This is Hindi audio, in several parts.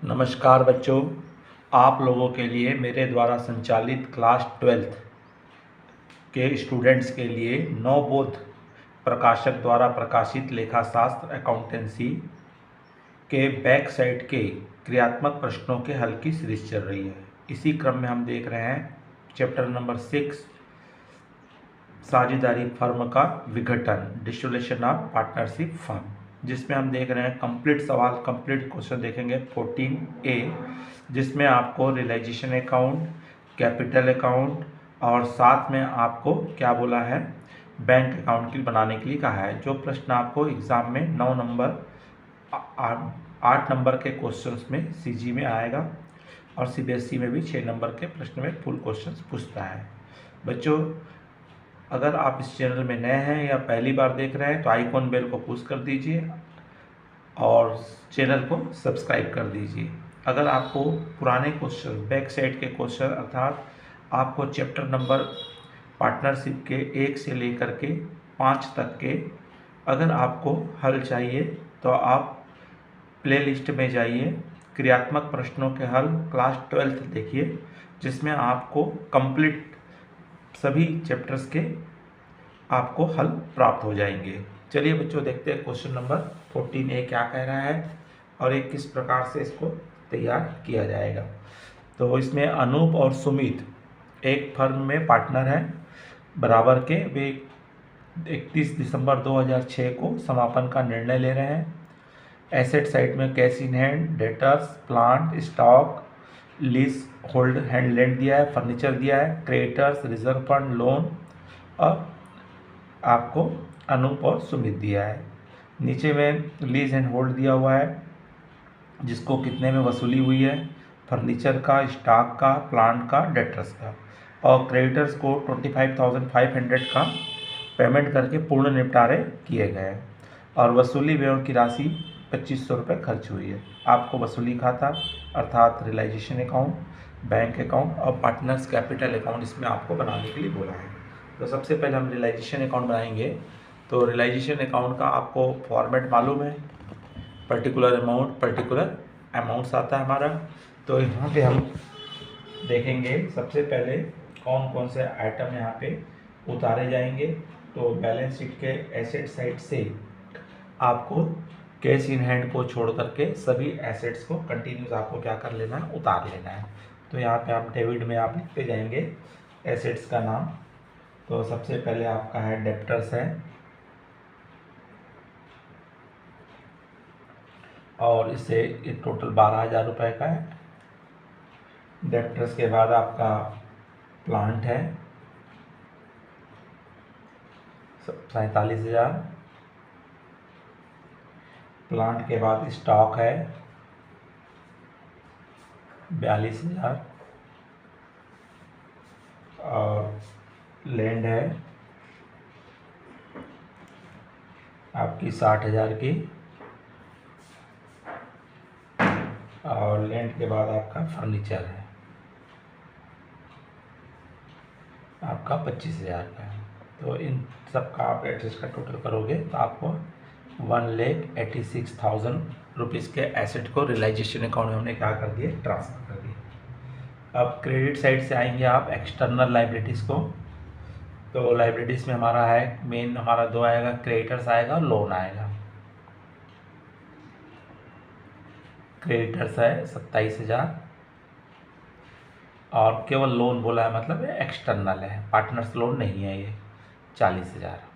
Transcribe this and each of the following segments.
नमस्कार बच्चों, आप लोगों के लिए मेरे द्वारा संचालित क्लास 12th के स्टूडेंट्स के लिए नवबोध प्रकाशक द्वारा प्रकाशित लेखाशास्त्र अकाउंटेंसी के बैक साइड के क्रियात्मक प्रश्नों के हल की सीरीज चल रही है। इसी क्रम में हम देख रहे हैं चैप्टर नंबर 6 साझेदारी फर्म का विघटन, डिसोल्यूशन ऑफ पार्टनरशिप फर्म, जिसमें हम देख रहे हैं कंप्लीट सवाल, कंप्लीट क्वेश्चन देखेंगे 14A, जिसमें आपको रियलाइजेशन अकाउंट, कैपिटल अकाउंट और साथ में आपको क्या बोला है, बैंक अकाउंट की बनाने के लिए कहा है। जो प्रश्न आपको एग्ज़ाम में 9 नंबर 8 नंबर के क्वेश्चंस में सीजी में आएगा और सीबीएसई में भी 6 नंबर के प्रश्न में फुल क्वेश्चंस पूछता है। बच्चों, अगर आप इस चैनल में नए हैं या पहली बार देख रहे हैं तो आइकॉन बेल को पुश कर दीजिए और चैनल को सब्सक्राइब कर दीजिए। अगर आपको पुराने क्वेश्चन, बैक साइड के क्वेश्चन, अर्थात आपको चैप्टर नंबर पार्टनरशिप के 1 से लेकर के 5 तक के अगर आपको हल चाहिए तो आप प्लेलिस्ट में जाइए, क्रियात्मक प्रश्नों के हल क्लास 12th देखिए, जिसमें आपको कंप्लीट सभी चैप्टर्स के आपको हल प्राप्त हो जाएंगे। चलिए बच्चों, देखते हैं क्वेश्चन नंबर 14A क्या कह रहा है और एक किस प्रकार से इसको तैयार किया जाएगा। तो इसमें अनूप और सुमित एक फर्म में पार्टनर हैं बराबर के। वे 31 दिसंबर 2006 को समापन का निर्णय ले रहे हैं। एसेट साइड में cash in hand, debtors, plant, stock, lease hold hand land दिया है, फर्नीचर दिया है, क्रेडिटर्स, रिजर्व फंड, लोन और आपको अनूप और सुमित दिया है। नीचे में लीज एंड होल्ड दिया हुआ है, जिसको कितने में वसूली हुई है, फर्नीचर का, स्टॉक का, प्लांट का, डेटर्स का, और क्रेडिटर्स को 25,500 का पेमेंट करके पूर्ण निपटारे किए गए और वसूली व्ययों की राशि 2500 रुपये खर्च हुई है। आपको वसूली खाता अर्थात रियलाइजेशन अकाउंट, बैंक अकाउंट और पार्टनर्स कैपिटल अकाउंट इसमें आपको बनाने के लिए बोला है। तो सबसे पहले हम रियलाइजेशन अकाउंट बनाएंगे। तो रियलाइजेशन अकाउंट का आपको फॉर्मेट मालूम है, पर्टिकुलर अमाउंट्स आता है हमारा। तो यहाँ पे हम देखेंगे सबसे पहले कौन कौन से आइटम यहाँ पे उतारे जाएंगे। तो बैलेंस शीट के एसेट साइड से आपको कैश इन हैंड को छोड़ करके सभी एसेट्स को कंटिन्यूस आपको क्या कर लेना है, उतार लेना है। तो यहाँ पे आप डेबिट में आप लिखते जाएंगे एसेट्स का नाम। तो सबसे पहले आपका है डेप्टर्स है और इससे ये टोटल 12,000 रुपये का है। डेप्टर्स के बाद आपका प्लांट है 47,000। प्लांट के बाद स्टॉक है 42,000 और लैंड है आपकी 60,000 की और लैंड के बाद आपका फर्नीचर है आपका 25,000 का है। तो इन सब का आप एडजस्ट का टोटल करोगे तो आपको 1,86,000 रुपीज़ के एसेट को रियलाइजेशन अकाउंट में हमने क्या कर दिए, ट्रांसफर कर दिए। अब क्रेडिट साइड से आएंगे आप एक्सटर्नल लाइबिलिटीज़ को। तो लाइबिलिटीज़ में हमारा है मेन, हमारा 2 आएगा, क्रेडिटर्स आएगा और लोन आएगा। क्रेडिटर्स है 27,000 और केवल लोन बोला है, मतलब एक्सटर्नल है, पार्टनर्स लोन नहीं है ये, 40,000।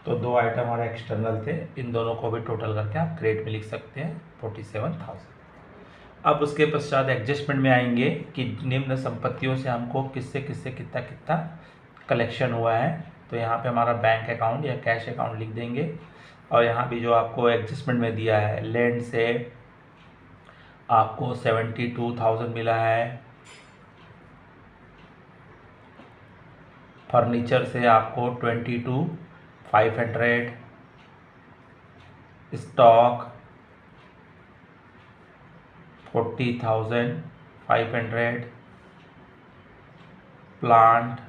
तो 2 आइटम हमारे एक्सटर्नल थे, इन दोनों को भी टोटल करके आप क्रेडिट में लिख सकते हैं 47,000। अब उसके पश्चात एडजस्टमेंट में आएंगे कि निम्न संपत्तियों से हमको किससे किससे कितना कितना कलेक्शन हुआ है। तो यहाँ पे हमारा बैंक अकाउंट या कैश अकाउंट लिख देंगे और यहाँ भी जो आपको एडजस्टमेंट में दिया है, लैंड से आपको 72,000 मिला है, फर्नीचर से आपको 22,500, स्टॉक 40,500, प्लांट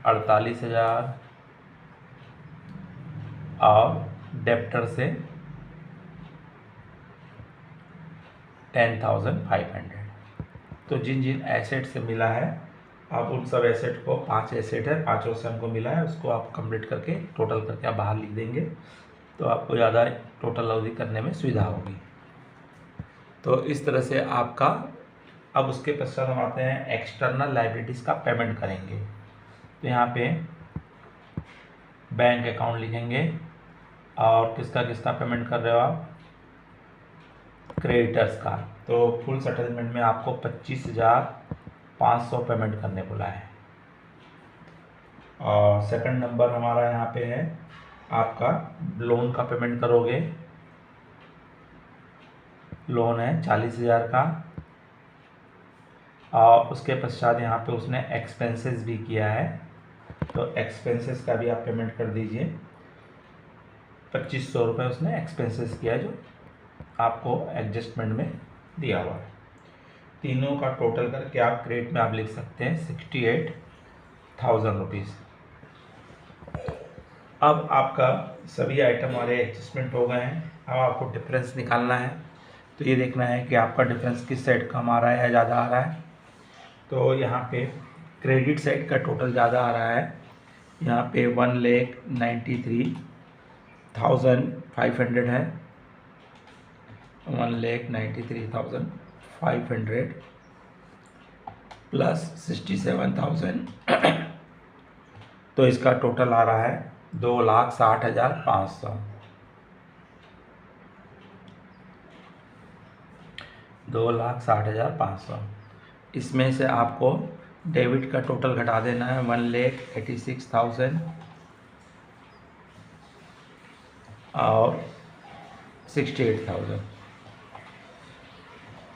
48,000 और डेप्टर से 10,500। तो जिन जिन एसेट से मिला है आप उन सब एसेट को, 5 एसेट है, पाँचों से हमको मिला है, उसको आप कंप्लीट करके टोटल करके आप बाहर लिख देंगे तो आपको ज़्यादा टोटल अवधि करने में सुविधा होगी। तो इस तरह से आपका, अब उसके पश्चात हम आते हैं एक्सटर्नल लाइबिलिटीज़ का पेमेंट करेंगे। तो यहाँ पे बैंक अकाउंट लिखेंगे और किसका किसका पेमेंट कर रहे हो आप, क्रेडिटर्स का। तो फुल सेटलमेंट में आपको 25,500 पेमेंट करने बोला है। और सेकंड नंबर हमारा यहाँ पे है आपका लोन का पेमेंट करोगे, लोन है 40,000 का। और उसके पश्चात यहाँ पे उसने एक्सपेंसेस भी किया है, तो एक्सपेंसेस का भी आप पेमेंट कर दीजिए। 2,500 रुपये उसने एक्सपेंसेस किया है जो आपको एडजस्टमेंट में दिया हुआ है। तीनों का टोटल करके आप क्रेडिट में आप लिख सकते हैं 68,000 रुपीज़। अब आपका सभी आइटम वाले एडजस्टमेंट हो गए हैं। अब आपको डिफरेंस निकालना है, तो ये देखना है कि आपका डिफरेंस किस साइड कम आ रहा है या ज़्यादा आ रहा है। तो यहाँ पे क्रेडिट साइड का टोटल ज़्यादा आ रहा है, यहाँ पे 1,93,500 है, 1,93,500 प्लस 67,000 तो इसका टोटल आ रहा है 2,60,500। 2,60,500। इसमें से आपको डेबिट का टोटल घटा देना है 1,86,000 और 68,000,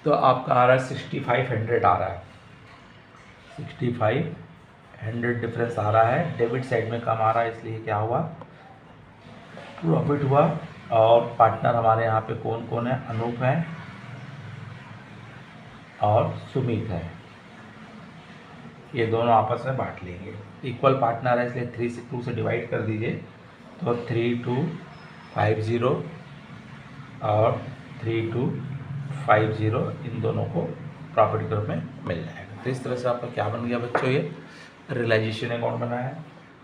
तो आपका आ रहा है 6,500 आ रहा है। 6,500 डिफरेंस आ रहा है, डेबिट साइड में कम आ रहा है, इसलिए क्या हुआ, प्रॉफिट हुआ। और पार्टनर हमारे यहाँ पे कौन कौन है, अनूप है और सुमित है, ये दोनों आपस में बांट लेंगे। इक्वल पार्टनर है इसलिए 3 से 2 से डिवाइड कर दीजिए, तो 3,250 और 3,250 इन दोनों को प्रॉफिट के रूप में मिल जाएगा। तो इस तरह से आपका क्या बन गया बच्चों, ये रियलाइजेशन अकाउंट बना है।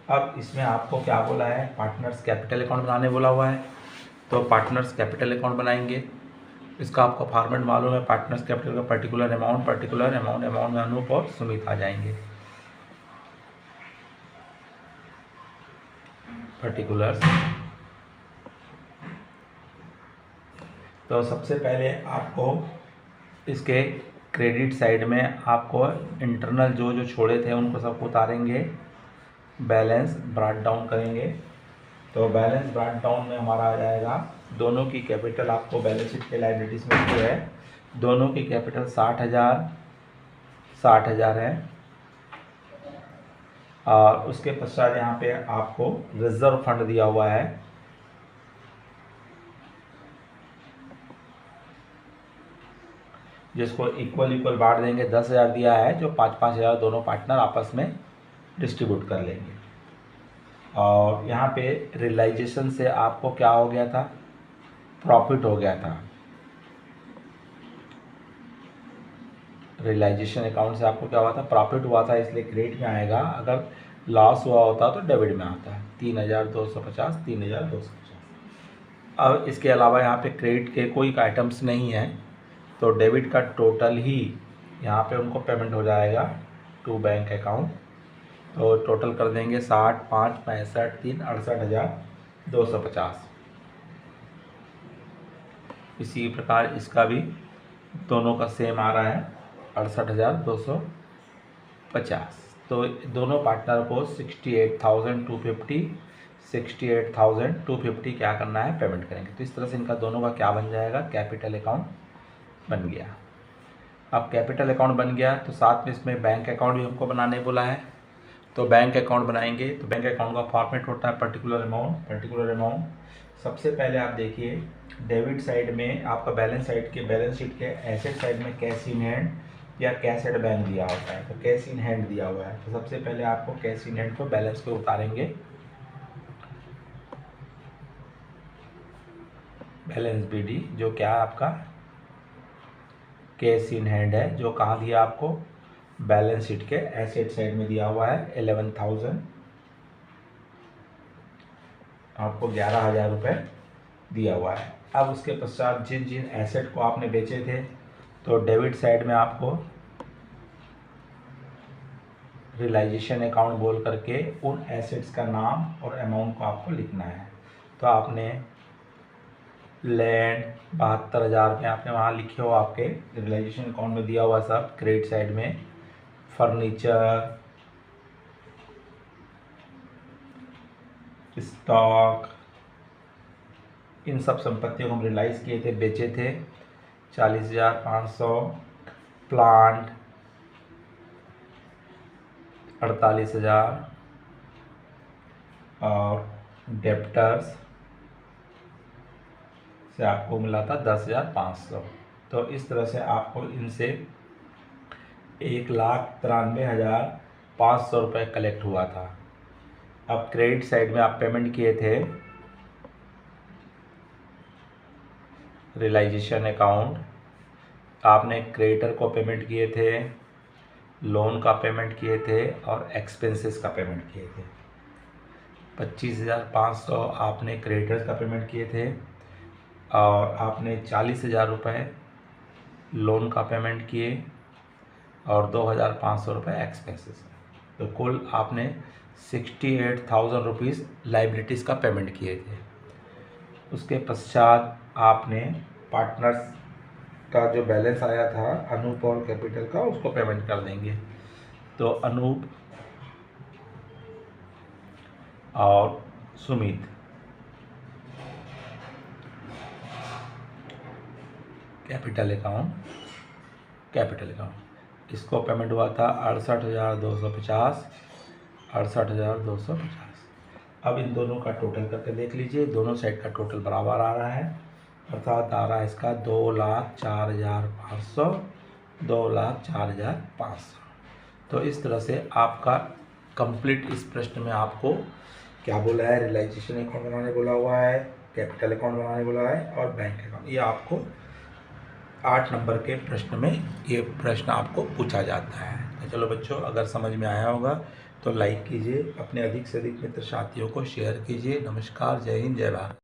अब इसमें आपको क्या बोला है, पार्टनर्स कैपिटल अकाउंट बनाने बोला हुआ है, तो पार्टनर्स कैपिटल अकाउंट बनाएंगे। इसका आपको फॉर्मेट मालूम है, पार्टनर्स कैपिटल का पर्टिकुलर अमाउंट में अनूप और सुमित आ जाएंगे। पर्टिकुलर्स, तो सबसे पहले आपको इसके क्रेडिट साइड में आपको इंटरनल जो जो छोड़े थे उनको सबको उतारेंगे, बैलेंस ब्रॉट डाउन करेंगे। तो बैलेंस ब्रॉट डाउन में हमारा आ जाएगा, दोनों की कैपिटल आपको बैलेंस शीट के लायबिलिटीज में जो है, दोनों की कैपिटल 60,000 है। और उसके पश्चात यहाँ पे आपको रिजर्व फंड दिया हुआ है, जिसको इक्वल बांट देंगे। 10,000 दिया है, जो 5,000 दोनों पार्टनर आपस में डिस्ट्रीब्यूट कर लेंगे। और यहाँ पे रियलाइजेशन से आपको क्या हो गया था, प्रॉफिट हो गया था। रियलाइजेशन अकाउंट से आपको क्या हुआ था, प्रॉफिट हुआ था, इसलिए क्रेडिट में आएगा। अगर लॉस हुआ होता तो डेबिट में आता है। 3,250, 3,250। अब इसके अलावा यहाँ पे क्रेडिट के कोई आइटम्स नहीं है, तो डेबिट का टोटल ही यहाँ पे उनको पेमेंट हो जाएगा टू बैंक अकाउंट। तो टोटल कर देंगे 60, 5, 65, 3, 68,250। इसी प्रकार इसका भी दोनों का सेम आ रहा है 68,250। तो दोनों पार्टनर को 68,250 क्या करना है, पेमेंट करेंगे। तो इस तरह से इनका दोनों का क्या बन जाएगा, कैपिटल अकाउंट बन गया। अब कैपिटल अकाउंट बन गया तो साथ में इसमें बैंक अकाउंट भी हमको बनाने बोला है, तो बैंक अकाउंट बनाएंगे। तो बैंक अकाउंट का फॉर्मेट होता है पर्टिकुलर अमाउंट। सबसे पहले आप देखिए, डेबिट साइड में आपका बैलेंस शीट के एसेट साइड में कैश इन हैंड या कैश एट बैंक दिया होता है, तो कैश इन हैंड दिया हुआ है। तो सबसे पहले आपको कैश इन हैंड को बैलेंस पे उतारेंगे। LNSBD जो क्या है आपका कैश इन हैंड है, जो कहाँ दिया आपको बैलेंस शीट के एसेट साइड में दिया हुआ है 11,000, आपको 11,000 रुपये दिया हुआ है। अब उसके पश्चात जिन जिन एसेट को आपने बेचे थे तो डेबिट साइड में आपको रियलाइजेशन अकाउंट बोल करके उन एसेट्स का नाम और अमाउंट को आपको लिखना है। तो आपने लैंड 72,000 रुपये आपने वहाँ लिखे हो, आपके रियलाइजेशन अकाउंट में दिया हुआ सब क्रेडिट साइड में। फर्नीचर, स्टॉक, इन सब संपत्तियों को हम रियलाइज़ किए थे, बेचे थे 40,500। प्लांट 48,000 और डेप्टर्स से आपको मिला था 10,500। तो इस तरह से आपको इनसे 1,93,500 रुपये कलेक्ट हुआ था। अब क्रेडिट साइड में आप पेमेंट किए थे रियलाइजेशन अकाउंट, आपने क्रेडिटर को पेमेंट किए थे, लोन का पेमेंट किए थे और एक्सपेंसेस का पेमेंट किए थे। 25,500 आपने क्रेडिटर्स का पेमेंट किए थे और आपने 40,000 रुपये लोन का पेमेंट किए और 2,500 रुपये एक्सपेंसेस। तो कुल आपने 68,000 रुपीज़ लाइबिलिटीज़ का पेमेंट किए थे। उसके पश्चात आपने पार्टनर्स का जो बैलेंस आया था अनूप और कैपिटल का, उसको पेमेंट कर देंगे। तो अनूप और सुमित कैपिटल अकाउंट, इसको पेमेंट हुआ था 68,250, 68,250। अब इन दोनों का टोटल करके देख लीजिए, दोनों साइड का टोटल बराबर आ रहा है, अर्थात आ रहा है इसका 2,04,500, 2,04,500। तो इस तरह से आपका कंप्लीट इस प्रश्न में आपको क्या बोला है, रियलाइजेशन अकाउंट बनाने बोला हुआ है, कैपिटल अकाउंट बनाने बोला है और बैंक अकाउंट। ये आपको 8 नंबर के प्रश्न में ये प्रश्न आपको पूछा जाता है। तो चलो बच्चों, अगर समझ में आया होगा तो लाइक कीजिए, अपने अधिक से अधिक मित्र साथियों को शेयर कीजिए। नमस्कार, जय हिंद, जय भारत।